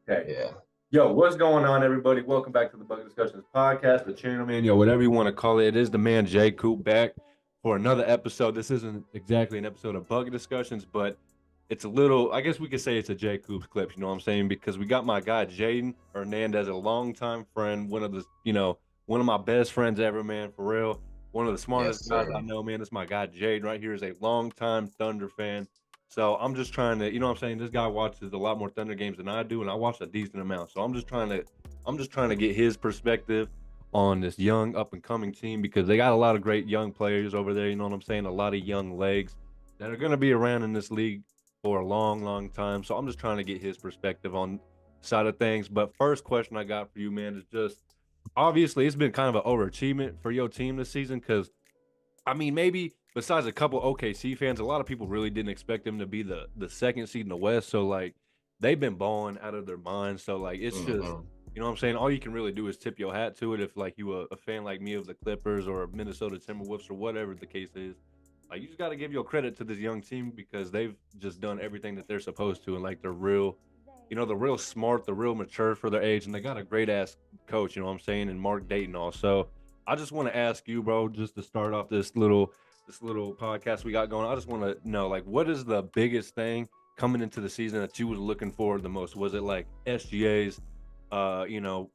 Okay. Yeah. Yo, what's going on, everybody? Welcome back to the Bucket Discussions podcast, the channel, man. Yo, whatever you want to call it. It is the man, Jay Coop, back for another episode. This isn't exactly an episode of Bucket Discussions, but it's a little, I guess we could say it's a Jay Coops clip, you know what I'm saying? Because we got my guy, Jaden Hernandez, a longtime friend, one of my best friends ever, man, for real. One of the Yes, smartest guys sir. I know, man. This is my guy, Jaden, right here, is a longtime Thunder fan. So I'm just trying to, you know what I'm saying? This guy watches a lot more Thunder games than I do, and I watch a decent amount. So I'm just trying to get his perspective on this young up and coming team because they got a lot of great young players over there, you know what I'm saying? A lot of young legs that are gonna be around in this league for a long, long time. So I'm just trying to get his perspective on side of things. But first question I got for you, man, is just obviously it's been kind of an overachievement for your team this season because I mean, maybe besides a couple OKC fans, a lot of people really didn't expect them to be the second seed in the West. So like they've been balling out of their minds. So like it's just Hmm. you know what I'm saying. All you can really do is tip your hat to it if like you a fan like me of the Clippers or Minnesota Timberwolves or whatever the case is. Like you just got to give your credit to this young team because they've just done everything that they're supposed to and like they're real. They're real smart, they're real mature for their age, and they got a great ass coach, you know what I'm saying, and Mark Dayton also. I just want to ask you, bro, just to start off this little podcast we got going. I just want to know, like, what is the biggest thing coming into the season that you was looking for the most? Was it like SGA's, uh, you know,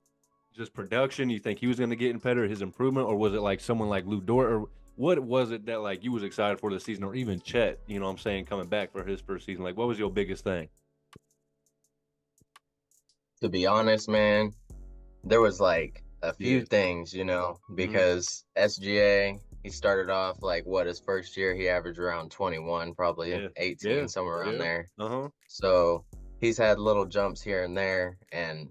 just production? You think he was going to get better, his improvement, or was it like someone like Lou Dort, or what was it that like you was excited for the season, or even Chet? You know, what I'm saying coming back for his first season. Like, what was your biggest thing? To be honest, man, there was like a few Yeah. things, Hmm. because SGA, he started off like his first year, he averaged around 21, probably Yeah. 18, Yeah. somewhere around Yeah. there. Uh huh. So he's had little jumps here and there. And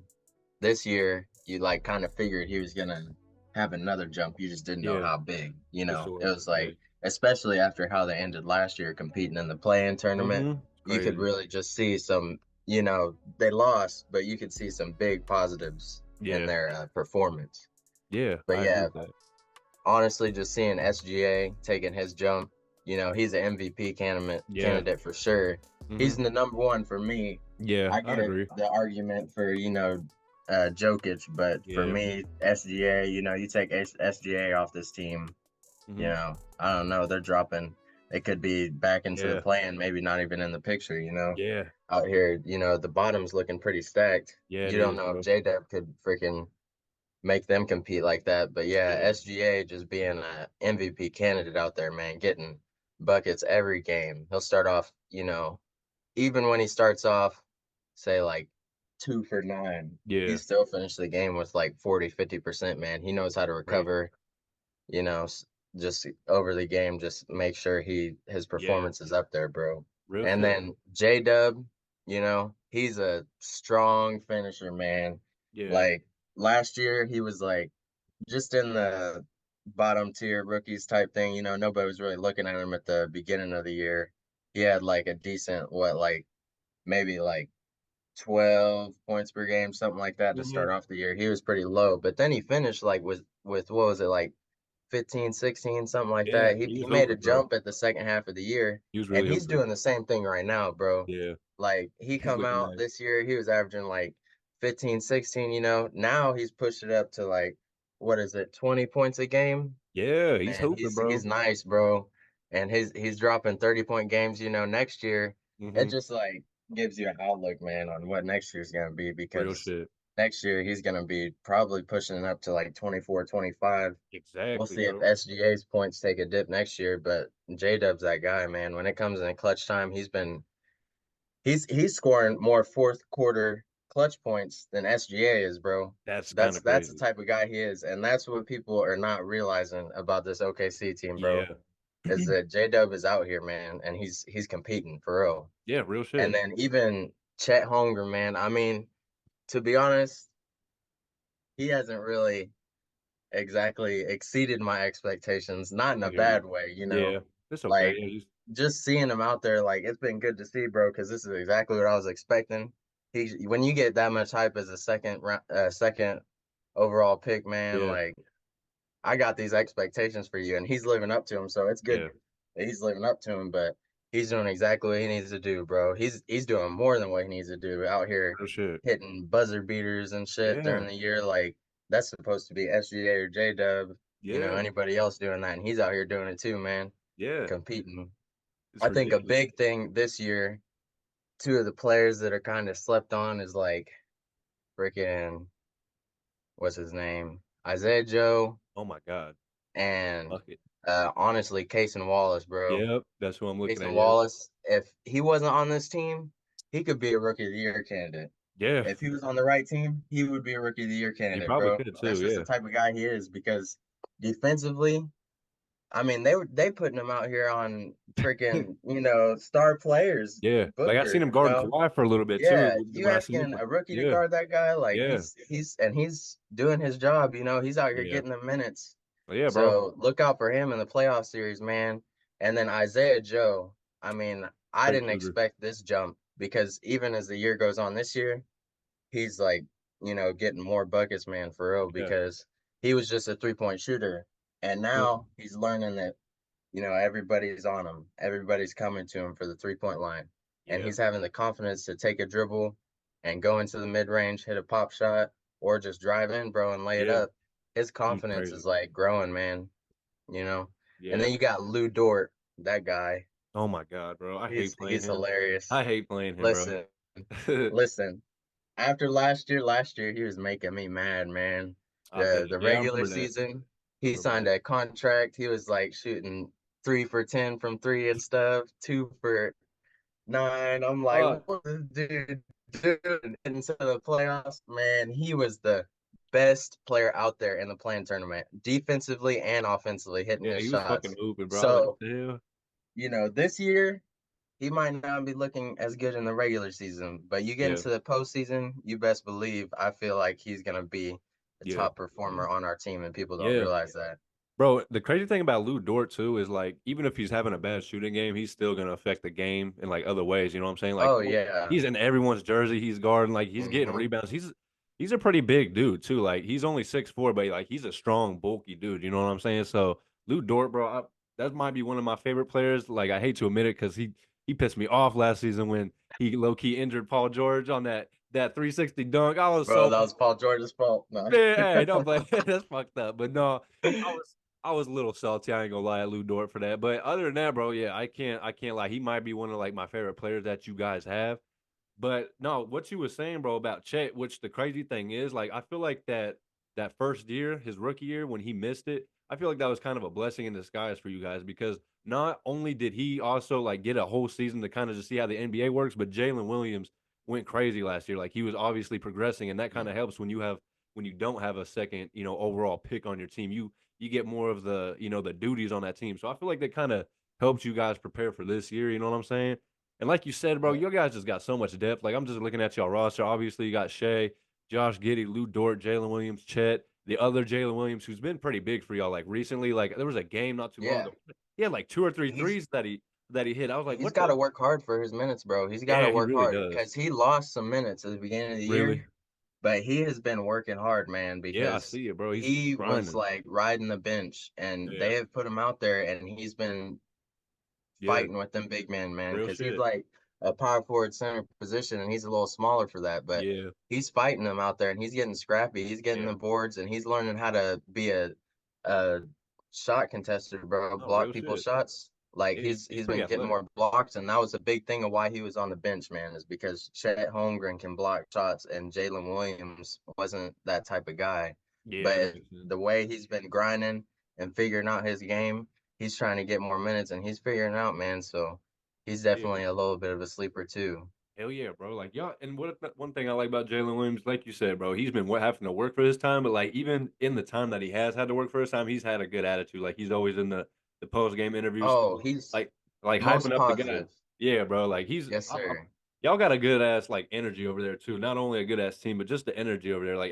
this year, you like kind of figured he was going to have another jump. You just didn't know Yeah. how big, For It sure. was Yeah. like, especially after how they ended last year competing in the play-in tournament, It's you could crazy. really just see some, they lost, but you could see some big positives in Yeah. their performance. Yeah. But I agree yeah, with that. honestly, just seeing SGA taking his jump, he's an MVP candidate Yeah. candidate for sure. Hmm. He's the number one for me. Yeah. I I'd get agree. the argument for Jokic, but for Yeah. me, SGA, you take SGA off this team, Hmm. I don't know, they're dropping. They could be back into the Yeah. plan, maybe not even in the picture. Yeah. Out here, the bottom's looking pretty stacked. Yeah. It You don't is, know if bro. J-Dub could freaking make them compete like that. But yeah, Yeah. SGA just being a MVP candidate out there, man, getting buckets every game. He'll start off, even when he starts off, say like 2 for 9, he Yeah. still finished the game with like 40, 50%, man. He knows how to Crazy. recover, you know, just over the game, just make sure his Yeah. performance is up there, bro. Real And shit. then J Dub, he's a strong finisher, man. Yeah. Like last year, he was like just in the bottom tier rookies type thing. Nobody was really looking at him at the beginning of the year. He had like a decent, like maybe like 12 points per game, something like that to Hmm. start off the year. He was pretty low, but then he finished like with what was it, like 15, 16, something like Yeah. that. He He he was made a hooping, bro. jump at the second half of the year, He was and really he's hooping. doing the same thing right now, bro. Yeah. Like he He's come looking out nice. this year, he was averaging like 15, 16, now he's pushed it up to like what is it, 20 points a game? Yeah. He's Man, hooping, he's bro. nice, bro. And he's dropping 30-point games, next year. It Hmm. just like gives you an outlook, man, on what next year's gonna be Real because shit. next year he's gonna be probably pushing it up to like 24, 25. We'll Exactly, see if bro. SGA's points take a dip next year, but J Dub's that guy, man. When it comes in clutch time, he's scoring more fourth quarter clutch points than SGA is, bro. That's kind That's of that's the crazy. type of guy he is, and that's what people are not realizing about this OKC team, bro. Yeah. Is that J Dub is out here, man, and he's competing for real. Yeah. Real And shit. then even Chet Holmgren, man. I mean, to be honest, he hasn't really exactly exceeded my expectations, not in I a hear you. bad way. Yeah. It's okay. Like Yeah. He's, just seeing him out there, like it's been good to see, bro, because this is exactly what I was expecting. When you get that much hype as a second overall pick, man, yeah. like I got these expectations for you, and he's living up to them. So it's good Yeah. that he's living up to them. But He's doing exactly what he needs to do, bro. He's doing more than what he needs to do out here, Real shit. hitting buzzer beaters and shit during Yeah. the year. Like that's supposed to be SGA or J Dub, Yeah. anybody else doing that, and he's out here doing it too, man, Yeah. competing. It's I think a ridiculous. big thing this year, two of the players that are kind of slept on is like freaking what's his name, Isaiah Joe, Oh my God. and Fuck it. honestly, Case and Wallace, bro. Yep. That's what I'm looking Jason at. Yep. Wallace, if he wasn't on this team, he could be a rookie of the year candidate. Yeah. If he was on the right team, he would be a rookie of the year He candidate, probably bro. could That's too. just the Yeah. type of guy he is because defensively, I mean, they putting him out here on freaking, star players, Yeah. Like I seen Booker, him guarding Kawhi for a little bit yeah, too you when I seen him asking play. a rookie to Yeah. guard that guy, like Yeah. he's doing his job, he's out here Yeah. getting the minutes. But yeah, bro. So look out for him in the playoff series, man. And then Isaiah Joe, I mean, I Straight didn't shooter. expect this jump because even as the year goes on this year, he's like, getting more buckets, man, for real, Yeah. because he was just a 3-point shooter. And Yeah. now he's learning that everybody's on him. Everybody's coming to him for the 3-point line. And Yeah. he's having the confidence to take a dribble and go into the mid range, hit a pop shot, or just drive in, bro, and lay it Yeah. up. His He's confidence crazy. is like growing, man, you know. And Yeah. then you got Lou Dort, that guy. Oh my God, bro. I hate playing He's him. hilarious. I hate playing him, bro. Listen, listen. After last year he was making me mad, man. I bet. The Yeah, I regular remember that. season, I he remember signed that. a contract. He was like shooting 3 for 10 from three and stuff, 2 for 9. I'm like, Fuck. what is this dude doing into the playoffs? Man, he was the best player out there in the playing tournament, defensively and offensively, hitting Yeah, his he was fucking shots. hooping, bro. I was like, what So, the hell? this year he might not be looking as good in the regular season, but you get Yeah. into the postseason, you best believe I feel like he's gonna be the Yeah. top performer on our team, and people don't Yeah. realize that. Bro, the crazy thing about Lou Dort too is like even if he's having a bad shooting game, he's still gonna affect the game in like other ways. You know what I'm saying? Like Oh yeah. he's in everyone's jersey, he's guarding, like he's getting Mm-hmm. rebounds. He's a pretty big dude too. Like he's only 6'4", but like he's a strong, bulky dude. You know what I'm saying? So Lou Dort, bro, that might be one of my favorite players. Like I hate to admit it because he pissed me off last season when he low key injured Paul George on that 360 dunk. I was Bro, so that was Paul George's fault. No. man, hey, don't play. That's fucked up. But no, I was I was a little salty. I ain't gonna lie at Lou Dort for that. But other than that, bro, yeah, I can't lie. He might be one of like my favorite players that you guys have. But no, what you were saying, bro, about Chet, which the crazy thing is, like, I feel like that first year, his rookie year, when he missed it, I feel like that was kind of a blessing in disguise for you guys because not only did he also like get a whole season to kind of just see how the NBA works, but Jalen Williams went crazy last year. Like he was obviously progressing, and that kind of helps when you don't have a second, overall pick on your team. You get more of the duties on that team. So I feel like that kind of helped you guys prepare for this year. You know what I'm saying? And like you said, bro, Yeah. you guys just got so much depth. Like I'm just looking at y'all roster. Obviously, you got Shea, Josh Giddey, Lou Dort, Jalen Williams, Chet, the other Jalen Williams, who's been pretty big for y'all. Like recently, like there was a game not too long Yeah. ago. He had like two or three He's threes that he hit. I was like, he's what got the? to work hard for his minutes, bro. He's got to Yeah, he work really hard does. because he lost some minutes at the beginning of the Really? year, but he has been working hard, man, Yeah, I because see it, bro. He's he was grinding. like riding the bench and Yeah, they have put him out there and he's been yeah, fighting with them big men, man, real because he's shit. like a power forward center position and he's a little smaller for that, but Yeah, he's fighting them out there and he's getting scrappy. He's getting yeah. the boards and he's learning how to be a shot contester, bro, Oh, block real people's shit. shots. Like Yeah, he's he's pretty been getting athletic. more blocks, and that was a big thing of why he was on the bench, man, is because Chet Holmgren can block shots and Jalen Williams wasn't that type of guy. Yeah, that But makes sense. the way he's been grinding and figuring out his game, he's trying to get more minutes and he's figuring out, man. So he's Yeah. definitely a little bit of a sleeper too. Hell yeah, bro. Like y'all, and one thing I like about Jalen Williams, like you said, bro, he's been having to work for his time, but like even in the time that he has had to work for his time, he's had a good attitude. Like he's always in the post game interviews, Oh, he's like like hyping most up the guys. positive. Yeah, bro. Like Yes, sir. y'all got a good ass like energy over there too. Not only a good ass team, but just the energy over there. Like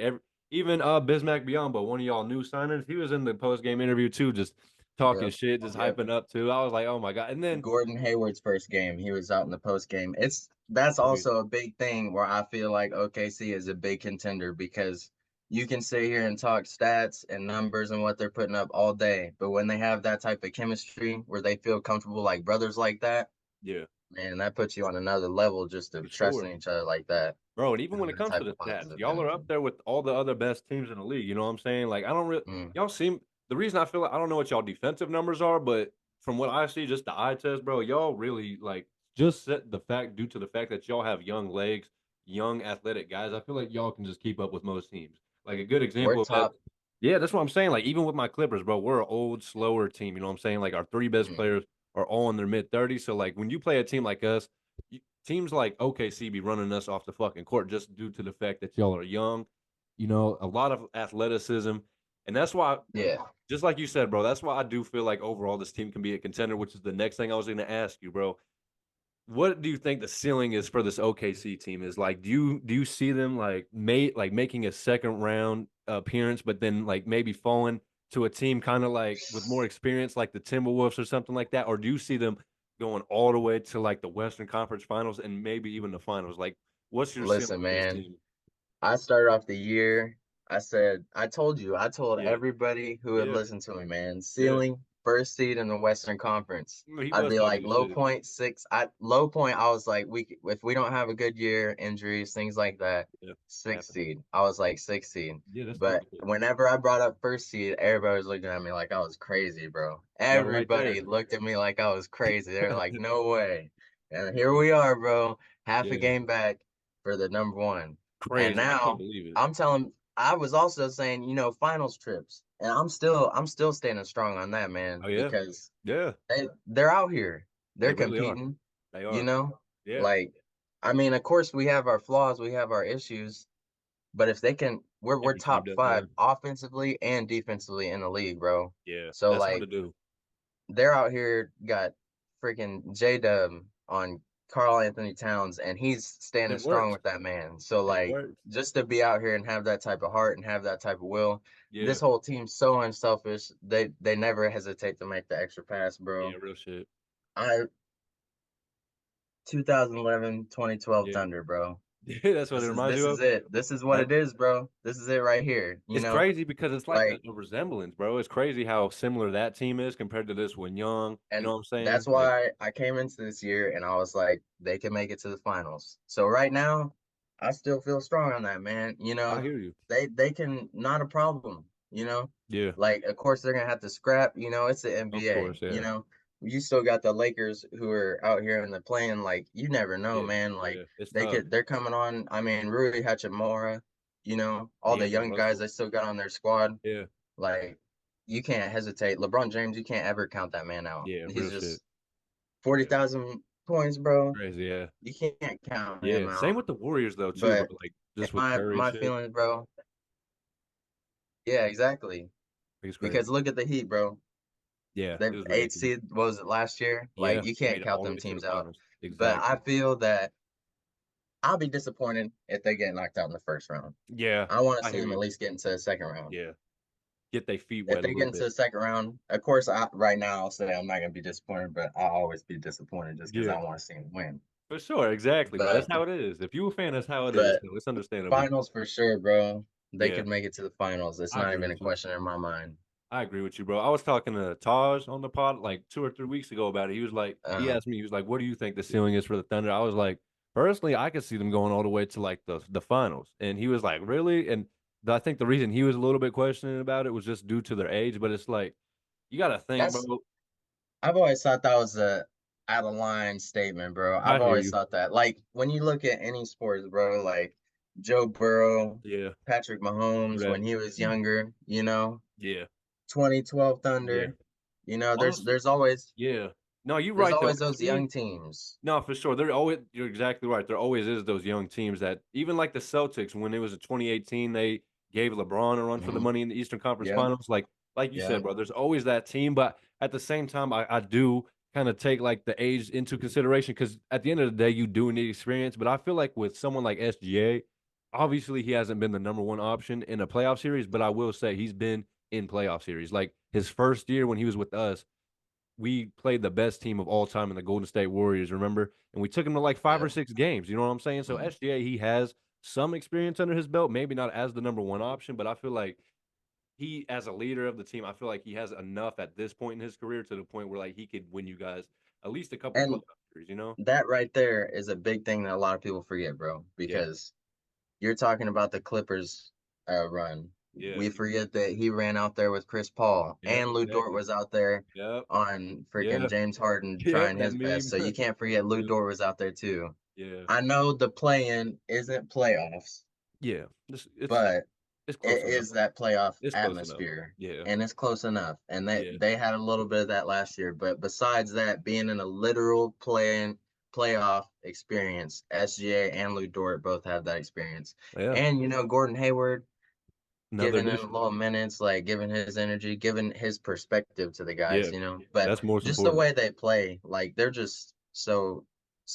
even Bismack Biyombo, one of y'all new signings, he was in the post game interview too, just talking Yep. shit, just Yep. hyping up too. I was like, oh my god. And then Gordon Hayward's first game, he was out in the post game. That's crazy. also a big thing where I feel like OKC is a big contender because you can sit here and talk stats and numbers and what they're putting up all day, but when they have that type of chemistry where they feel comfortable like brothers like that, Yeah, Man, that puts you on another level just for of sure. trusting each other like that, Bro, and even when having it that comes to type the of stats, positive y'all are energy. up there with all the other best teams in the league. You know what I'm saying? Like, I don't really, Mm, y'all seem, the reason I feel like, I don't know what y'all defensive numbers are, but from what I see, just the eye test, bro, y'all really like just set the fact due to the fact that y'all have young legs, young athletic guys. I feel like y'all can just keep up with most teams. Like, a good we're example of that. top. Yeah, that's what I'm saying. Like, even with my Clippers, bro, we're an old, slower team. You know what I'm saying? Like, our three best Mm, players are all in their mid 30s. So, like, when you play a team like us, teams like OKC be running us off the fucking court just due to the fact that y'all are young, you know, a lot of athleticism. And that's why, yeah. just like you said, bro, that's why I do feel like overall this team can be a contender, which is the next thing I was going to ask you, bro. What do you think the ceiling is for this OKC team? Is like, do you see them like making a second round appearance, but then like maybe falling to a team kind of like with more experience, like the Timberwolves or something like that, or do you see them going all the way to like the Western Conference Finals and maybe even the finals? Like, what's your ceiling Listen, for this man. team? I started off the year. I said, I told Yeah, everybody who would yeah, listen to me, man, yeah. ceiling first seed in the Western Conference. He I'd was be talking like his low shit. point six. Low point, I was like, if we don't have a good year, injuries, things like that, Yeah, six happened. seed. I was like 16. Yeah, that's But totally good. whenever I brought up first seed, everybody was looking at me like I was crazy, bro. Y'all right Everybody there. looked at me like I was crazy. They're like, no way. And here we are, bro, half a Yeah, game back for the number one. And crazy. I can't now believe it. I'm telling I was also saying, finals trips. And I'm still standing strong on that, man, Oh yeah, because yeah. they're out here. They They're really are. competing, They you are. know? Yeah, Like I mean, of course we have our flaws, we have our issues, but if they can we're every team top does. Yeah. 5 offensively and defensively in the league, bro. Yeah, So that's hard to like do. they're out here got freaking J-Dub on Carl Anthony Towns, and he's And standing it strong works. with that man. So It like works. just to be out here and have that type of heart and have that type of will, Yeah. this whole team's so unselfish. They never hesitate to make the extra pass, Yeah, bro. real shit. I 2011, 2012 Yeah. Thunder, bro. Yeah, that's what it reminds This you is of. it. This is what That it is, bro. This is it right here. it's crazy because it's like Like a resemblance, bro. It's crazy how similar that team is compared to this when young. You know And what I'm saying? that's Like, why I came into this year and I was like, they can make it to the finals. So right now, I still feel strong on that, man. I hear you. They can not a problem. Yeah, Like of course they're gonna have to scrap, it's the of NBA, course. Yeah. You still got the Lakers who are out here in the playing, like you never know, Yeah. man. Like Yeah. It's tough. they're coming on. I mean, Rui Hachimura, all the D'Angelo young guys Russell. they still got on their squad. Yeah. Like you can't hesitate. LeBron James, you can't ever count that man out. Yeah. He's Real shit. just 40,000 points, bro. Crazy. Yeah. You can't count Yeah. him Same out. with the Warriors though too, bro. But Like in just with my Curry and my shit. feelings, bro, yeah, exactly. It's crazy. Because look at the Heat, bro. Yeah. It They're was eight ridiculous. seed, what was it last year? Like Yeah. you Made can't it count all the them way to the teams out. finals. But I Exactly. feel that I'll be disappointed if they get knocked out in the first round. Yeah. I want to I see hear them at you. least get into the second round. Yeah. Get their feet If wet a they get little into bit. the second round, of course, right now I'll say I'm not gonna be disappointed, but I'll always be disappointed just because Yeah. I want to see them win. For sure, exactly, bro. That's But how it is. If you a fan, that's how it is. but So it's understandable. finals for sure, bro. They Yeah, could make it to the finals. It's I not agree even a with you. question in my mind. I agree with you, bro. I was talking to Taj on the pod like 2 or 3 weeks ago about it. He was like, he Uh, asked me, he was like, "What do you think the ceiling is for the Thunder?" I was like, personally, I could see them going all the way to like the finals. And he was like, "Really?" And I think the reason he was a little bit questioning about it was just due to their age. But it's like you got to think, bro. that's I've always thought that was a out of line statement, bro. I I've hear always you. thought that. Like when you look at any sports, bro, like Joe Burrow, Yeah, Patrick do Mahomes that. when he was younger, Yeah, 2012 yeah. Thunder, Honestly, there's always yeah. No, you're there's right though. always To those me, young teams. no, for sure. There always you're exactly right. There always is those young teams that even like the Celtics when it was in 2018, they gave LeBron a run for the Hmm. money in the Eastern Conference Yep, Finals. Like you said, yep. bro, there's always that team, but at the same time, I do kind of take like the age into consideration because at the end of the day, you do need experience. But I feel like with someone like SGA, obviously he hasn't been the number one option in a playoff series, but I will say he's been in playoff series. Like his first year when he was with us, we played the best team of all time in the Golden State Warriors, remember? And we took him to like 5 or 6 games. You know what I'm saying? So Mm. SGA, he has some experience under his belt, maybe not as the number one option, but I feel like he, as a leader of the team, I feel like he has enough at this point in his career to the point where like he could win you guys at least a couple And playoffs. series, you know? that right there is a big thing that a lot of people forget, bro, Yeah, because you're talking about the Clippers run. yeah, We forget that he ran out there with Chris Paul yep, and Lou Dort exactly. was out there Yep, on freaking yeah, James Harden yep, trying that his best. meme. So you can't forget Lou Yep, Dort was out there too. yeah, I know the play-in isn't playoffs, yeah. but It's it close enough. is that playoff It's close enough. atmosphere, Yeah, and it's close enough. And yeah, they had a little bit of that last year, but besides that, being in a literal playoff experience, SGA and Lou Dort both have that experience. yeah. And Gordon Hayward Another giving him addition. little minutes, like giving his energy, giving his perspective to the Yeah, guys. But that's most just the important. way they play, like they're just so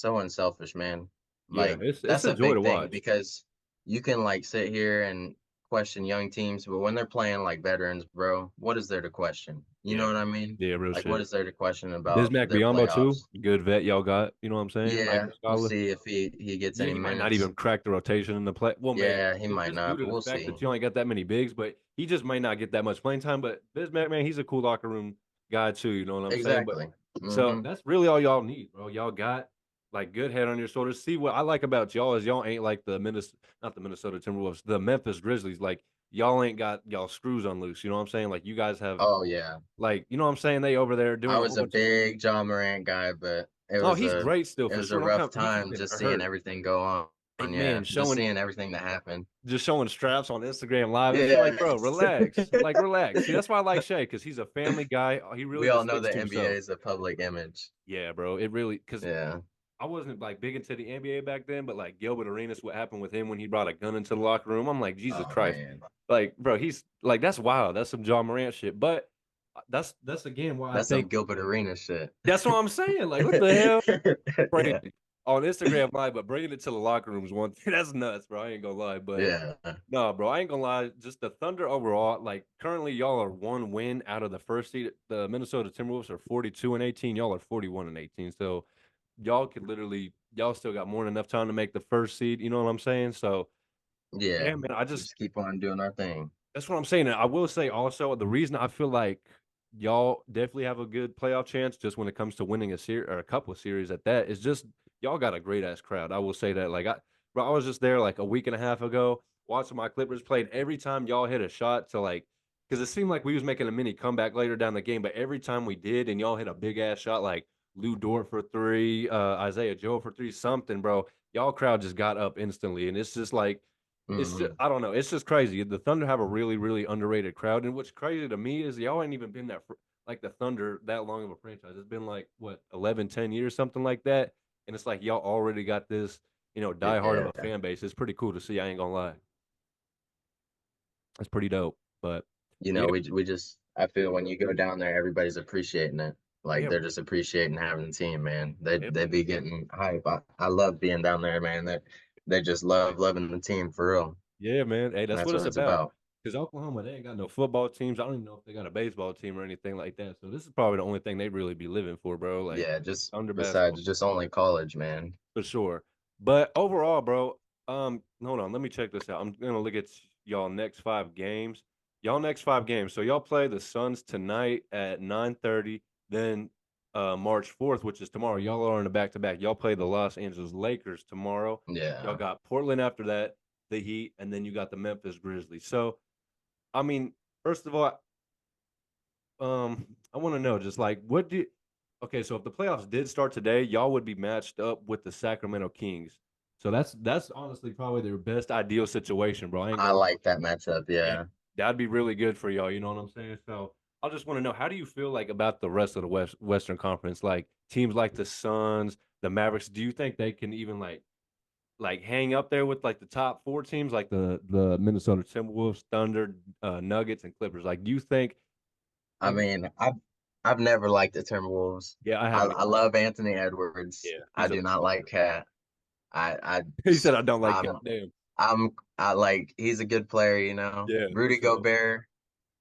unselfish, man. Yeah, Like it's that's a a joy to big thing watch. because you can like sit here and question young teams, but when they're playing like veterans, bro, what is there to question? You know Yeah, what I mean? yeah, real Like what shit. is there to question about Bismack their Biyombo too, playoffs? good vet y'all got. You know what I'm saying? Like Yeah, we'll scholar. see if he gets Yeah, any he might not minutes. even crack the rotation in the play. Well, maybe Yeah, he it's might just due not, to but the we'll fact see. that you only got that many bigs, but he just might not get that much playing time. But Bismack, man, he's a cool locker room guy too. You know what I'm saying? But Exactly. so Hmm. that's really all y'all need, bro. Y'all got like good head on your shoulders. See what I like about y'all is y'all ain't like the Minnesota, not the Minnesota Timberwolves, the Memphis Grizzlies. Like y'all ain't got y'all screws on loose. You know what I'm saying? Like you guys have Oh yeah. like you know what I'm saying? They over there I doing a whole was a bunch of. big John Morant guy, but it Oh, was he's a great still it for was sure. a Don't rough come. He's just time been just seeing hurt. everything go on. Like Yeah, man, just showing seeing everything that happened. just showing straps on Instagram Live and shit. Yeah. Like, bro, relax. Like, relax. See, that's why I like Shay because he's a family guy. He really We all just know sticks the to NBA himself. is a public image. Yeah, bro. It really because Yeah. I wasn't like big into the NBA back then, but like Gilbert Arenas, what happened with him when he brought a gun into the locker room? I'm like, Jesus Oh Christ. man. Like, bro, he's like that's wild. That's some John Morant shit. But that's again why I That's some think Gilbert Arena shit. that's what I'm saying. Like, what the hell? Yeah. Crazy on Instagram Live, but bringing it to the locker rooms one thing that's nuts, bro. I ain't gonna lie, but Yeah. no, bro, I ain't gonna lie. Just the Thunder overall, like currently, y'all are one win out of the first seed. The Minnesota Timberwolves are 42-18. Y'all are 41-18. So y'all could literally, y'all still got more than enough time to make the first seed. You know what I'm saying? So Yeah. yeah, man, I just Just keep on doing our thing. that's what I'm saying. And I will say also the reason I feel like y'all definitely have a good playoff chance just when it comes to winning a series or a couple of series at that is just y'all got a great ass crowd. I will say that. Like bro, I was just there like a week and a half ago watching my Clippers played. Every time y'all hit a shot to like, because it seemed like we was making a mini comeback later down the game, but every time we did and y'all hit a big ass shot like Lou Dort for three, Isaiah Joe for three, something, bro. Y'all crowd just got up instantly, and it's just like it's just Hmm. I don't know. It's just crazy. The Thunder have a really, really underrated crowd, and what's crazy to me is y'all ain't even been like the Thunder that long of a franchise. It's been like what 11, 10 years, something like that, and it's like y'all already got this, diehard of a Yeah. fan base. It's pretty cool to see. I ain't gonna lie. It's pretty dope. But yeah, We just I feel when you go down there, everybody's appreciating it. Like yeah, they're just appreciating having the team, man. yeah, They be getting hype. I love being down there, man. They just loving the team for real. yeah, man. Hey, that's That's what what it's it's about. about. Because Oklahoma, they ain't got no football teams. I don't even know if they got a baseball team or anything like that. So this is probably the only thing they really be living for, bro. Like Yeah, just Thunder basketball. besides just only college, man. For sure. But overall, bro, hold on, let me check this out. I'm gonna look at y'all next 5 games. Y'all next 5 games. So y'all play the Suns tonight at 9:30. Then March 4th, which is tomorrow. Y'all are on a back to back. Y'all play the Los Angeles Lakers tomorrow. Y'all Yeah. got Portland after that, the Heat, and then you got the Memphis Grizzlies. So I mean, first of all, I want to know just like what do okay, so if the playoffs did start today, y'all would be matched up with the Sacramento Kings. So that's honestly probably their best ideal situation, bro. I ain't I gonna like that matchup. yeah, Yeah. that'd be really good for y'all, you know what I'm saying? So I just want to know how do you feel like about the rest of the Western Conference? Like teams like the Suns, the Mavericks, do you think they can even like hang up there with like the top four teams like the Minnesota Timberwolves, Thunder, Nuggets, and Clippers? Like do you think I like mean, I've never liked the Timberwolves. yeah, I haven't I love Anthony Edwards. yeah, I he's a do not like Cat. I he said I don't like Cat. I'm Damn. I like he's a good player. Yeah, for Rudy sure. Gobert,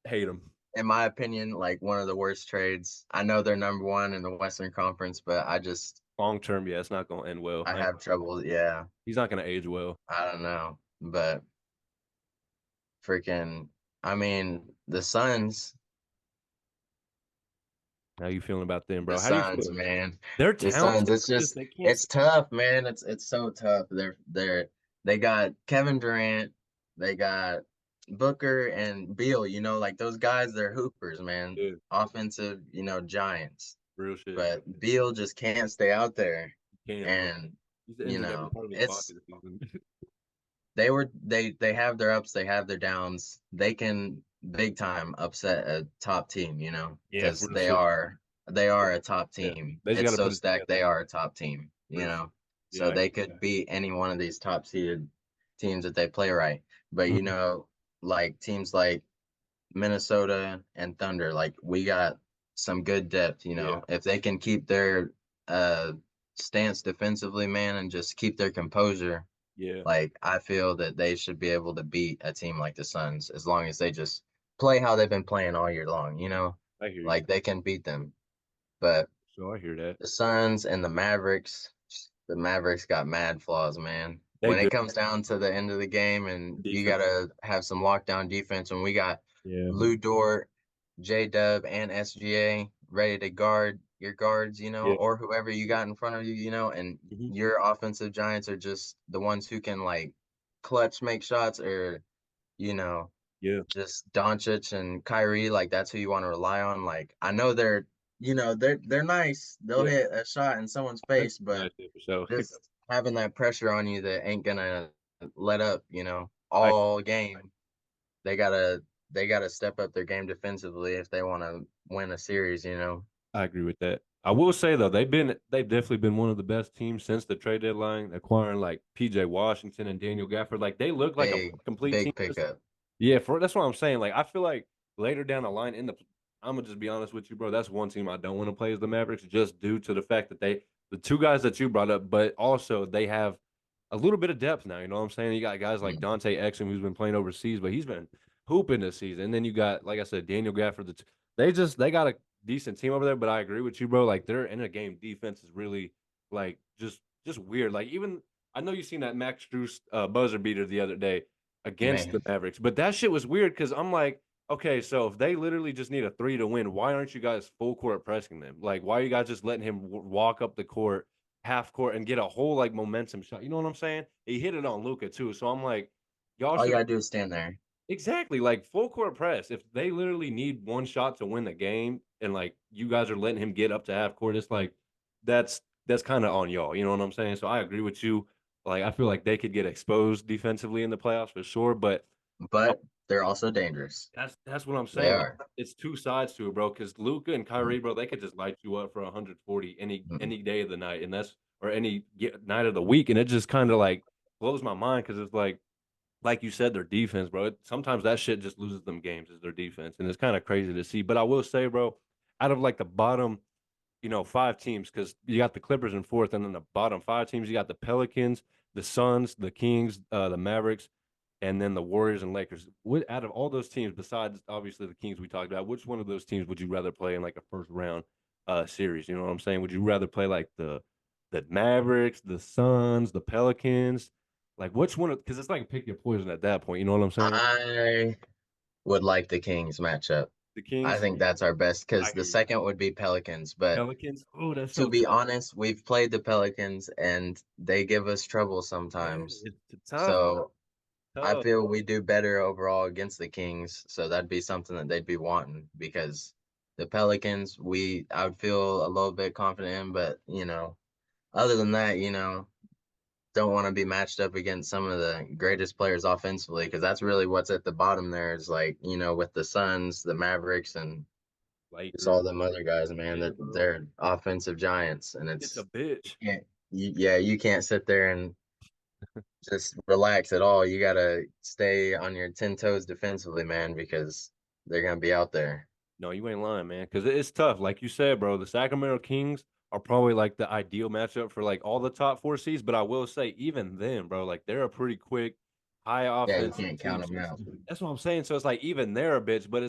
Hate him. in my opinion, like one of the worst trades. I know they're number one in the Western Conference, but Long term, yeah, it's not gonna end well. I have trouble. Yeah, He's not gonna age well. I don't know, but freaking, I mean, the Suns. How you feeling about them, The bro? How do you Suns, feel? man. They're The Suns, talented. it's Just just they can't. it's tough, man. It's so tough. They got Kevin Durant, they got Booker and Beal, like those guys, they're hoopers, man. Yeah, Offensive, giants. real shit. But Beal just can't stay out there. Can't, bro. And, He's injured every part of his body it's this season. they have their ups, they have their downs. They can big time upset a top team, Yeah, because real they shit. are they are a top Yeah, team. they just got It's to so put it stacked, together. they are a top team, Real shit. Yeah, So I they agree. could beat any one of these top seeded teams that they play right. But Mhm. like teams like Minnesota and Thunder, like we got some good depth, Yeah, If they can keep their uh stance defensively, man, and just keep their composure, yeah, like I feel that they should be able to beat a team like the Suns as long as they just play how they've been playing all year long. I hear you. Like they can beat them. But So I hear that. the Suns and the Mavericks got mad flaws, man. They When it good comes down to the end of the game and you defense. gotta have some lockdown defense, and we got Yeah. Lou Dort, J Dub, and SGA ready to guard your guards, Yeah. or whoever you got in front of you, and Hmm. your offensive giants are just the ones who can like clutch make shots, or you know, Yeah. just Doncic and Kyrie, like that's who you want to rely on. Like I know they're nice. They'll Yeah. hit a shot in someone's That's face, but nice for sure. just having that pressure on you that ain't gonna let up, I all game. They gotta they gotta step up their game defensively if they want to win a series. I agree with that. I will say though, they've definitely been one of the best teams since the trade deadline, acquiring like PJ Washington and Daniel Gafford. Like they look like a Big complete team. big pickup. Yeah, that's what I'm saying. Like I feel like later down the line I'm gonna just be honest with you, bro. That's one team I don't want to play as the Mavericks, just due to the fact that the two guys that you brought up, but also they have a little bit of depth now. You know what I'm saying? You got guys like Mm. Dante Exum who's been playing overseas, but he's been hooping this season. And then you got, like I said, Daniel Gafford. They got a decent team over there, but I agree with you, bro. Like their in a game defense is really like just weird. Like even I know you seen that Max Strus buzzer beater the other day against the Man, Mavericks. But that shit was weird because I'm like, okay, so if they literally just need a three to win, why aren't you guys full court pressing them? Like, why are you guys just letting him walk up the court, half court, and get a whole like momentum shot? You know what I'm saying? He hit it on Luca too. So I'm like, y'all all you should gotta do is stand there. exactly like full court press. If they literally need one shot to win the game, and like you guys are letting him get up to half court, it's like that's that's kind of on y'all. You know what I'm saying? So I agree with you. Like I feel like they could get exposed defensively in the playoffs for sure, but But they're also dangerous. that's what I'm They saying. Like are. it's two sides to it, bro. Because Luca and Mm, Kyrie, bro, they could just light you up for 140 mm, any day of the night, and that's or any night of the week, and it just kind of like blows my mind because it's like you said, their defense, bro. Sometimes that shit just loses them games is their defense, and it's kind of crazy to see. But I will say, bro, out of like the bottom, five teams, because you got the Clippers in fourth, and then the bottom five teams, you got the Pelicans, the Suns, the Kings, the Mavericks, and then the Warriors and Lakers. What out of all those teams, besides obviously the Kings we talked about, which one of those teams would you rather play in like a first round series? You know what I'm saying? Would you rather play like the Mavericks, the Suns, the Pelicans? Like which one? Because it's like pick your poison at that point. You know what I'm saying? I would like the Kings matchup. The I Kings. think that's our best I because the hear you. second would be Pelicans. But Pelicans. Oh, that's to so be tough. honest, we've played the Pelicans and they give us trouble Yeah, sometimes. it's tough, bro. So I Tough. feel we do better overall against the Kings. So that'd be something that they'd be wanting because the Pelicans, I would feel a little bit confident in, but other than that, don't want to be matched up against some of the greatest players offensively because that's really what's at the bottom there is like, with the Suns, the Mavericks, and just Lakers. all them other guys, man, Yeah, that bro. they're offensive giants. And It's a you bitch. can't, yeah, you can't sit there and just relax at all. You gotta stay on your 10 toes defensively, man, because they're gonna be out there. No, you ain't lying, man. Because it's tough. Like you said, bro, the Sacramento Kings are probably like the ideal matchup for like all the top four seeds. But I will say, even then, bro, like they're a pretty quick, high Yeah, you offensive can't team. count So them out. that's what I'm saying. So it's like even they're a bitch, but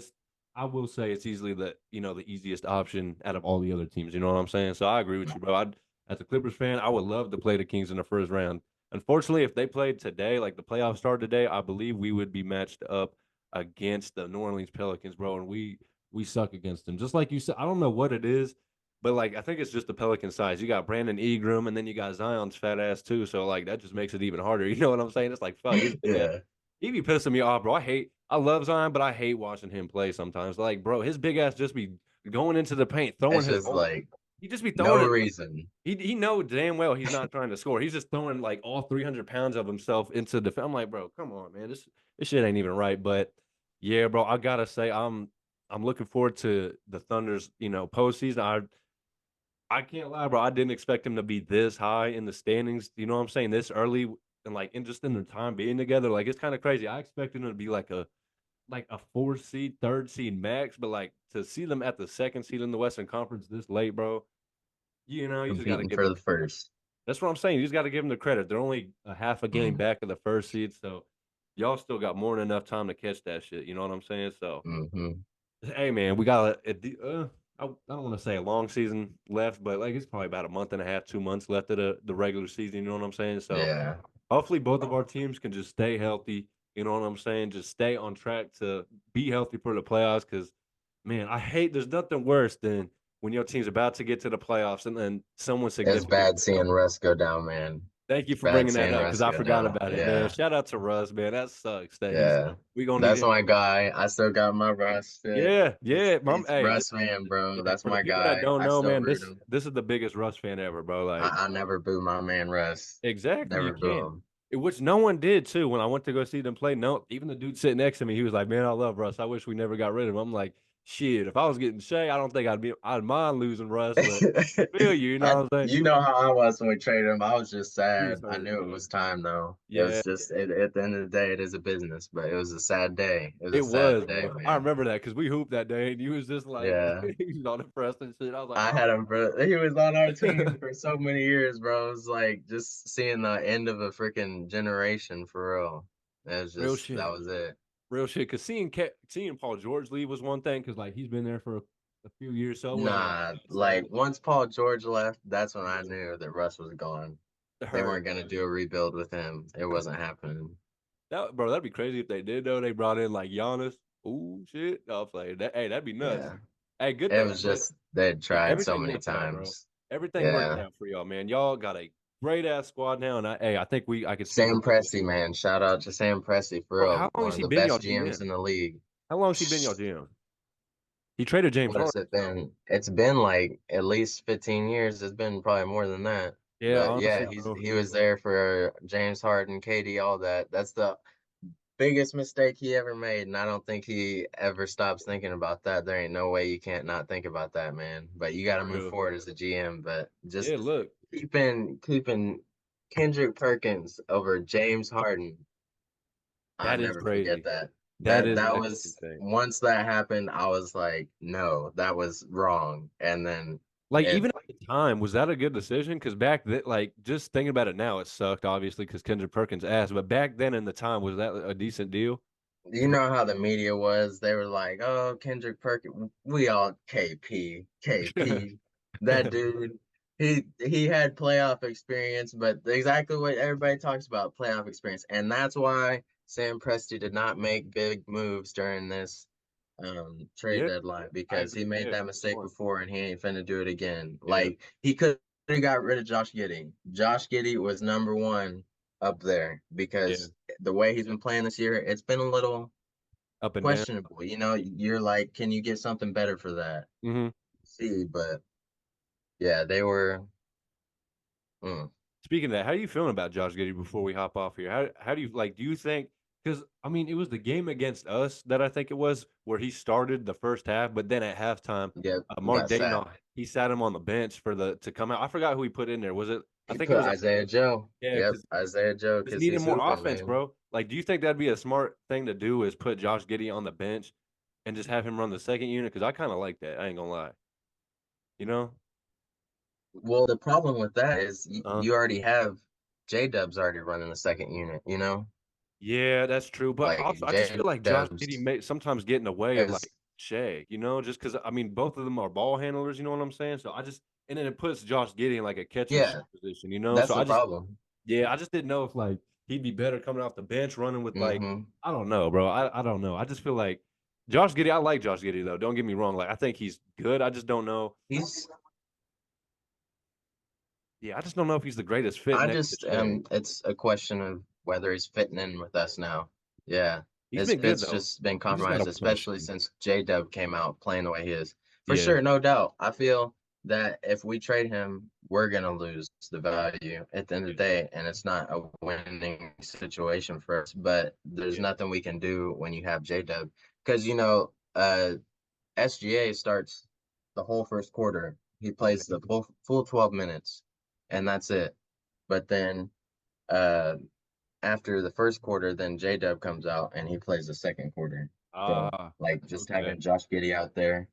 I will say it's easily the easiest option out of all the other teams. You know what I'm saying? So I agree with you, bro. As a Clippers fan, I would love to play the Kings in the first round. Unfortunately, if they played today, like the playoffs started today, I believe we would be matched up against the New Orleans Pelicans, bro. And we suck against them. Just like you said, I don't know what it is, but like I think it's just the Pelican size. You got Brandon Ingram, and then you got Zion's fat ass too. So like that just makes it even harder. You know what I'm saying? It's like fuck, his big ass. Yeah, He be pissing me off, bro. I love Zion, but I hate watching him play sometimes. Like, bro, his big ass just be going into the paint, throwing it's his just whole. like He just be no throwing it like reason. he know damn well he's not trying to score. He's just throwing like all 300 pounds of himself into the. I'm like, bro, come on, man. This shit ain't even right. But yeah, bro, I gotta say, I'm looking forward to the Thunder's postseason. I can't lie, bro. I didn't expect him to be this high in the standings. You know what I'm saying? This early and like in just in their time being together, like it's kind of crazy. I expected him to be like a 4 seed, 3rd seed max, but like to see them at the 2nd seed in the Western Conference this late, bro. You just got to Competing give for them. the first. That's what I'm saying. You just got to give them the credit. They're only a half a game Mm, back of the 1st seed, so y'all still got more than enough time to catch that shit. You know what I'm saying? So, hmm hey man, we got I don't want to say a long season left, but like it's probably about a month and a half, 2 months left of the regular season. You know what I'm saying? So Yeah, hopefully both of our teams can just stay healthy. You know what I'm saying? Just stay on track to be healthy for the playoffs. Because man, I hate. There's nothing worse than when your team's about to get to the playoffs and then someone it's significant bad gets hurt. seeing Russ go down, man. Thank you It's for bad bringing that seeing up because Russ I go forgot down. about it, man. Yeah, Shout out to Russ, man. That sucks. That he's yeah. we gonna need That's him. my guy. I still got my Russ fit. Yeah, It's yeah, mom. it's Hey, Russ fan, bro. yeah. That's For the my people that guy. don't I know, still man, root this him. this is the biggest Russ fan ever, bro. Like I never boo my man Russ. exactly, you Never boo can't. him. Which no one did too. When I went to go see them play, no, even the dude sitting next to me, he was like, "Man, I love Russ. I wish we never got rid of him." I'm like, "Shit, if I was getting Shea, I don't think I'd mind losing Russ, but feel you, you know what I'm saying?" You know how I was when we traded him. I was just He sad. was I hurt, knew it bro. was time though. It Yeah, was just at the end of the day, it is a business, but it was a sad day. It was a it was, sad day, bro. I man. remember that because we hooped that day, and he was just like, Yeah. he was all depressed and shit. I was like, I had him for he was on our team for so many years, bro. It was like just seeing the end of a freaking generation for real. It was real just that shit, was it. real shit. Because seeing Paul George leave was one thing, because like he's been there for a few years, so it wasn't like Nah, sad. like once Paul George left, that's when I knew that Russ was gone. It They hurt, weren't gonna do a rebuild with him. It wasn't happening. bro. That'd be crazy if they did though. They brought in like Giannis. Ooh, shit. I'll play that. Hey, that'd be nuts. Yeah. Hey, good It thing, was but just they'd tried so everything many worked out, bro. times. Everything worked Yeah. out for y'all, man. Y'all got a great ass squad now, and I think I can speak for Sam both of Presti, man. Shout out to Sam Presti for bro. real. How long One has of he the been y'all best GMs GM? in the league. How long has he been y'all GM? He traded James What has Harden, it so been? It's been like at least 15 years. It's been probably more than that. yeah, But honestly, yeah, bro. he was there for James Harden, KD, all that. That's the biggest mistake he ever made, and I don't think he ever stops thinking about that. There ain't no way you can't not think about that, man. But you got to For move real. forward as a GM. But Yeah, just look, keeping Kendrick Perkins over James Harden, I'll that is never forget crazy. that. That is That actually was insane. once that happened, I was like, no, that was wrong. And then Like it even at the time, was that a good decision? Because back then, like just thinking about it now, it sucked obviously because Kendrick Perkins asked. But back then in the time, was that a decent deal you to bring? know how the media was. They were like, "Oh, Kendrick Perkins, we all KP, KP." That dude, he had playoff experience, but exactly what everybody talks about, playoff experience, and that's why Sam Presti did not make big moves during this trade Yeah, deadline I because agree. he made Yeah, that good mistake point. before and he ain't finna do it again. Yeah, Like he could have got rid of Josh Giddey. Josh Giddey was number one up there yeah, because the way he's been playing this year, it's been a little up and down. questionable. You know, you're like, can you get something better for that? Hmm. See, but yeah, they were. Mm, Speaking of that, how are you feeling about Josh Giddey before we hop off here? How do you like? Do you think? Because I mean, it was the game against us that I think it was where he started the first half, but then at halftime, yeah, Mark got sat. Dayton he sat him on the bench for the to come out. I forgot who he put in there. Was it? I He think it put was Isaiah Joe. yeah, Yep, because Isaiah Joe, just because needed he's more hooping, offense, man. bro. Like, do you think that'd be a smart thing to do? Is put Josh Giddey on the bench and just have him run the second unit? Because I kind of like that. I ain't gonna lie. You know? Well, the problem with that is Uh, you already have J Dubs already running the second unit. yeah, that's true. But Like also, I just J feel like Josh Giddey Dubs may sometimes get in the way of is like Shea, just because I mean both of them are ball handlers, you know what I'm saying? So I just and then it puts Josh Giddey in like a catch and shoot yeah, position. that's So the problem. I just didn't know if like he'd be better coming off the bench running with like hmm I don't know, bro. I don't know. I just feel like Josh Giddey, I like Josh Giddey though. Don't get me wrong. Like I think he's good. I just don't know. He's Yeah, I just don't know if he's the greatest fit I next to just Shea. it's a question of whether he's fitting in with us now. Yeah. He's His been good fit's though. just been He just got compromised, to push. especially since J-Dub came out playing the way he is. For Yeah, sure, no doubt. I feel that if we trade him, we're gonna lose the value at the end of the yeah, day, and it's not a winning situation for us. But there's yeah. nothing we can do when you have J-Dub. Because SGA starts the whole first quarter. He Okay. plays the full 12 minutes, and that's it. But then uh, after the first quarter, then J Dub comes out and he plays the second quarter. So Ah, like just okay. having Josh Giddey out there,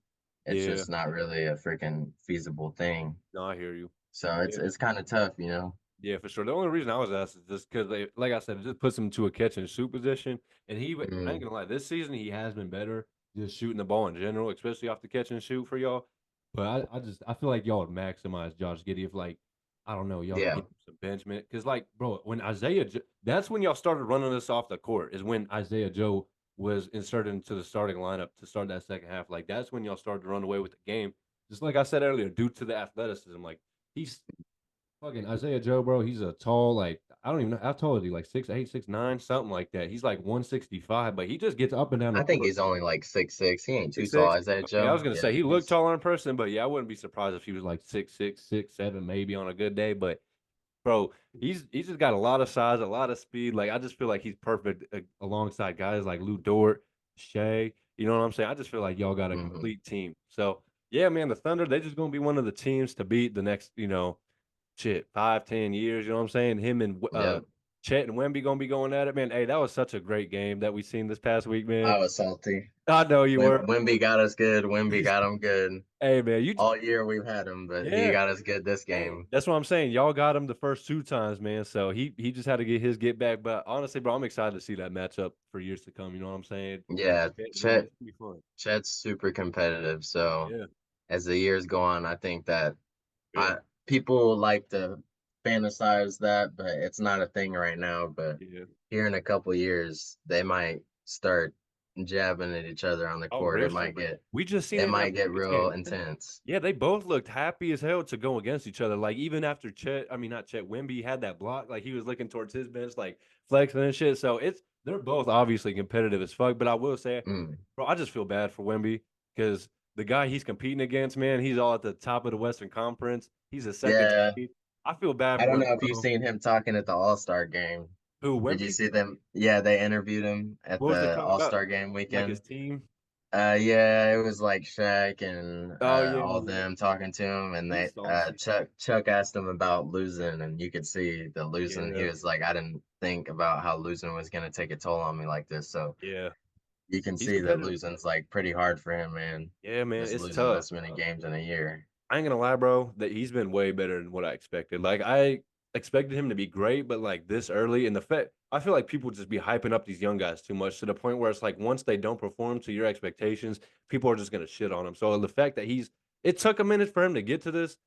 it's Yeah. just not really a freaking feasible thing. No, I hear you. So it's Yeah. it's kind of tough, you know. Yeah, for sure. The only reason I was asked is just because they, like I said, it just puts him to a catch and shoot position. And I ain't Mm, gonna lie, this season he has been better just shooting the ball in general, especially off the catch and shoot for y'all. But I feel like y'all would maximize Josh Giddey if like I don't know, y'all could yeah, get him some bench minutes. Because like, bro, when that's when y'all started running us off the court. Is when Isaiah Joe was inserted into the starting lineup to start that second half. Like that's when y'all started to run away with the game. Just like I said earlier, due to the athleticism, like he's fucking Isaiah Joe, bro. He's a tall, like I don't even know how tall is he, like 6'8", 6'9", something like that. He's like 165, but he just gets up and down the I think court. he's only like 6'6". He ain't too Six tall, six. Isaiah Okay, I was Joe. gonna say Yeah, he looked he's taller in person, but yeah, I wouldn't be surprised if he was like 6'6", 6'7", maybe on a good day. But bro, he's just got a lot of size, a lot of speed. Like I just feel like he's perfect alongside guys like Lou Dort, Shea. You know what I'm saying? I just feel like y'all got a hmm complete team. So yeah, man, the Thunder, they're just gonna be one of the teams to beat the next, shit, 5, 10 years. You know what I'm saying? Him and Yep. Chet and Wemby gonna be going at it, man. Hey, that was such a great game that we seen this past week, man. I was salty. I know you were. Wimby got us good. Wimby He's, got him good. hey, man, All year we've had him, but he yeah. got us good this Hey, game. that's what I'm saying. Y'all got him the first 2 times, man. So he just had to get his get back. But honestly, bro, I'm excited to see that matchup for years to come. You know what I'm saying? Yeah, Chet and Wemby, Chet it's gonna be fun. Chet's super competitive. So Yeah, as the years go on, I think that yeah, I people like to fantasize that, but it's not a thing right now. But yeah. here in a couple years, they might start jabbing at each other on the Oh, court. real shit. We just seen It it in that might get Rockets real game, man. intense. Yeah, they both looked happy as hell to go against each other. Like even after not Chet, Wemby had that block, like he was looking towards his bench, like flexing and shit. So they're both obviously competitive as fuck. But I will say, Mm. bro, I just feel bad for Wemby because the guy he's competing against, man, he's all at the top of the Western Conference. He's a second Yeah, seed. I feel bad I for don't him, know if you've bro. seen him talking at the All-Star game. Who Did you Wemby? see them? Yeah, they interviewed him at What was they the talking about? All-Star game Like his weekend. team? Yeah, it was like Shaq and Oh yeah, all yeah. them talking to him, and they He's saucy. Chuck asked him about losing, and you could see the losing. He Yeah, was like, I didn't think about how losing was gonna take a toll on me like this. So yeah. you can He's see that competitive. losing's like pretty hard for him, man. Yeah, man, Just it's losing tough. this many games in a year. I ain't gonna lie, bro, that he's been way better than what I expected. Like I expected him to be great, but like this early in the Fed, I feel like people just be hyping up these young guys too much to the point where it's like once they don't perform to your expectations, people are just gonna shit on him. So the fact that it took a minute for him to get to this,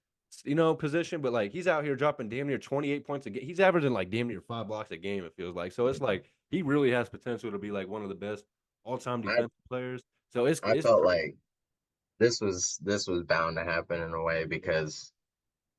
position, but like he's out here dropping damn near 28 points a game. He's averaging like damn near 5 blocks a game. It feels like so. It's like he really has potential to be like one of the best all-time I defensive players. So it's I it's felt crazy. like this was bound to happen in a way because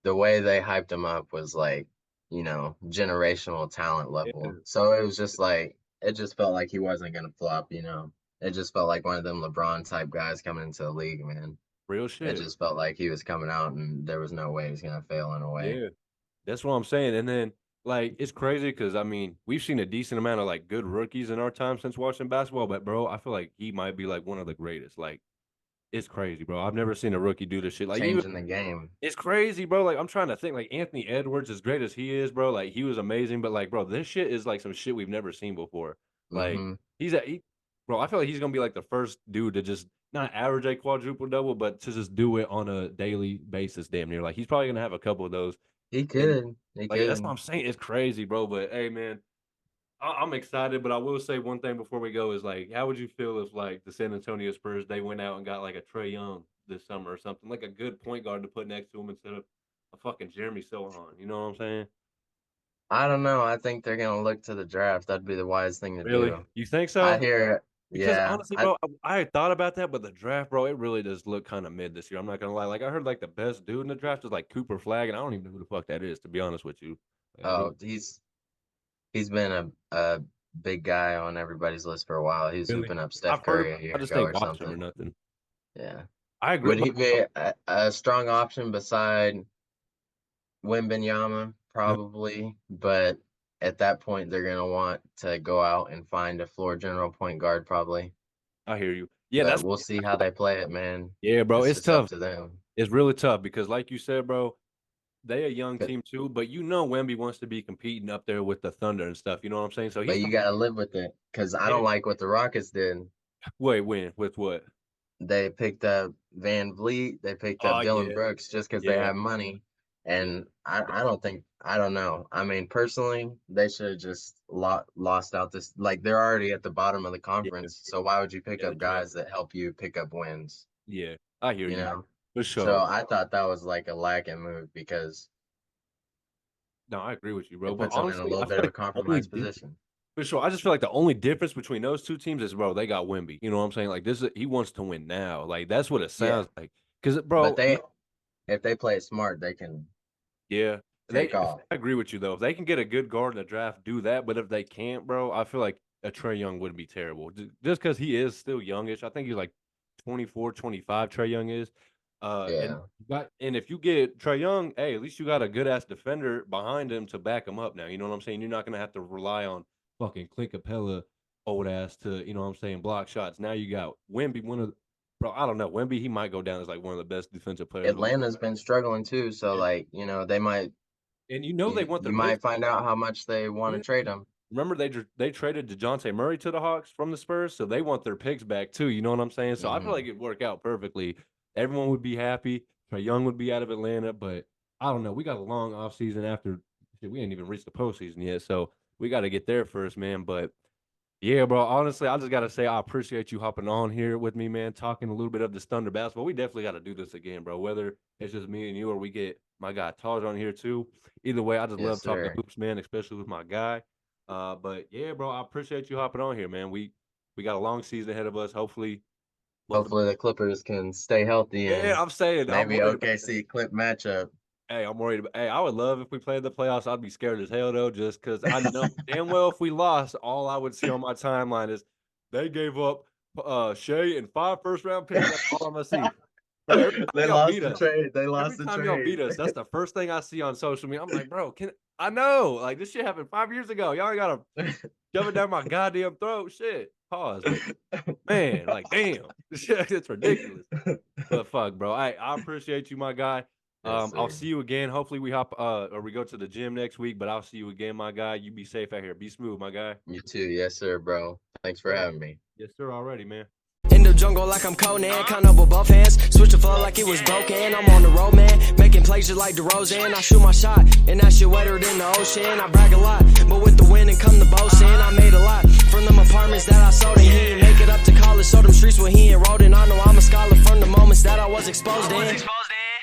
the way they hyped him up was like, generational talent level. Yeah, So it was just like it just felt like he wasn't gonna flop. It just felt like one of them LeBron type guys coming into the league, man. real It shit. just felt like he was coming out and there was no way he was gonna fail in a way. Yeah. That's what I'm saying. And then like it's crazy because I mean we've seen a decent amount of like good rookies in our time since watching basketball, but bro, I feel like he might be like one of the greatest. Like it's crazy, bro. I've never seen a rookie do this shit. Like even Changing the game. it's crazy, bro. Like I'm trying to think like Anthony Edwards, as great as he is, bro, like he was amazing, but like, bro, this shit is like some shit we've never seen before. Like Mm-hmm. bro, I feel like he's gonna be like the first dude to just not average a quadruple double, but to just do it on a daily basis, damn near. Like he's probably gonna have a couple of those. He And could. He like that's what could. I'm saying. It's crazy, bro. But hey, man, I'm excited. But I will say one thing before we go is like, how would you feel if like the San Antonio Spurs they went out and got like a Trey Young this summer or something, like a good point guard to put next to him instead of a fucking Jeremy Sohan? You know what I'm saying? I don't know. I think they're gonna look to the draft. That'd be the wise thing to Really? do. You think I so? hear. Because Yeah, honestly, bro, I had thought about that, but the draft, bro, it really does look kind of mid this year. I'm not gonna lie. Like I heard like the best dude in the draft is like Cooper Flag, and I don't even know who the fuck that is, to be honest with you. Like, I really, oh, he's been a big guy on everybody's list for a while. He was really, hooping up I've Steph heard of Curry a him. I year just ago ain't or watched him or something. nothing. Yeah. I agree, Would but he be a strong option beside Wembanyama? Probably, but at that point they're gonna want to go out and find a floor general point guard probably. I hear you. Yeah, But that's we'll see how they play it, man. yeah, bro. It's It's just up tough. to them. It's really tough because, like you said, bro, they a young 'Cause- team too. But you know, Wemby wants to be competing up there with the Thunder and stuff. You know what I'm saying? So he's But you probably gotta live with it, because I yeah. don't like what the Rockets did. Wait, when with what? They picked up Van Vliet, they picked up Oh Dylan yeah, Brooks just because they yeah, have money. yeah, And I don't think, I don't know. I mean, personally, they should have just lost out this. Like, they're already at the bottom of the yeah, conference. So why would you pick yeah. The up draft. guys that help you pick up wins? Yeah, I hear You you know? for So sure. I thought that was like a lacking move because No, I agree with you, bro. it But puts them in a honestly, little I feel bit of a like the only compromised difference position. for sure. I just feel like the only difference between those two teams is, bro, they got Wemby. You know what I'm saying? Like this, is, he wants to win now. Like that's what it Yeah. sounds like. Because, But bro, if they play it smart, they can yeah, take if off. I agree with you though. If they can get a good guard in the draft, do that. But if they can't, bro, I feel like a Trey Young wouldn't be terrible. Just because he is still youngish. I think he's like 24, 25. Trey Young is. And Yeah. and if you get Trey Young, hey, at least you got a good ass defender behind him to back him up. Now, you know what I'm saying. You're not gonna have to rely on fucking Clint Capella old ass to, you know what I'm saying, block shots. Now you got Wemby, bro. I don't know. Wemby, he might go down as like one of the best defensive players of all. Atlanta's been struggling too, so Yeah. like, they might And you know they want you their picks might find back. out how much they want Yeah. to trade him. Remember they traded DeJounte Murray to the Hawks from the Spurs, so they want their picks back too. You know what I'm saying? So I feel like Hmm. it'd work out perfectly. Everyone would be happy. Trae Young would be out of Atlanta, but I don't know. We got a long offseason after shit, we ain't even reached the postseason yet, so we got to get there first, man. But yeah, bro. Honestly, I just gotta say I appreciate you hopping on here with me, man. Talking a little bit of this Thunder basketball. We definitely got to do this again, bro. Whether it's just me and you, or we get my guy Taj on here too. Either way, I just Yes, love talking sir. hoops, man, especially with my guy. But yeah, bro, I appreciate you hopping on here, man. We got a long season ahead of us. Hopefully, both of us. Hopefully the Clippers can stay healthy Yeah, and I'm saying I'm maybe worried about that. OKC Clip matchup. Hey, I'm worried about. Hey, I would love if we played the playoffs. I'd be scared as hell though, just because I know damn well if we lost, all I would see on my timeline is they gave up Shea and 5 first-round picks. That's all I'm gonna see. Bro, every time They y'all lost beat the us, trade. They lost every the time y'all trade. beat us, that's the first thing I see on social media. I'm like, bro, can I know? Like this shit happened 5 years ago. Y'all ain't gotta shove it down my goddamn throat. Shit. Pause. But man, like damn. It's ridiculous. But fuck, bro. I appreciate you, my guy. Yes, I'll sir. see you again. Hopefully we hop or we go to the gym next week, but I'll see you again, my guy. You be safe out here. Be smooth, my guy. You too. Yes, sir, bro. Thanks for having me. Yes, sir, already, man. In the jungle like I'm Conan, count up with both hands. Switch the flow like it was broken. I'm on the road, man. Making plays just like DeRozan. I shoot my shot, and that shit wetter than the ocean. I brag a lot, but with the wind and come the boasting. I made a lot from them apartments that I sold. And he didn't make it up to college, so them streets where he enrolled in. I know I'm a scholar from the moments that I was exposed in.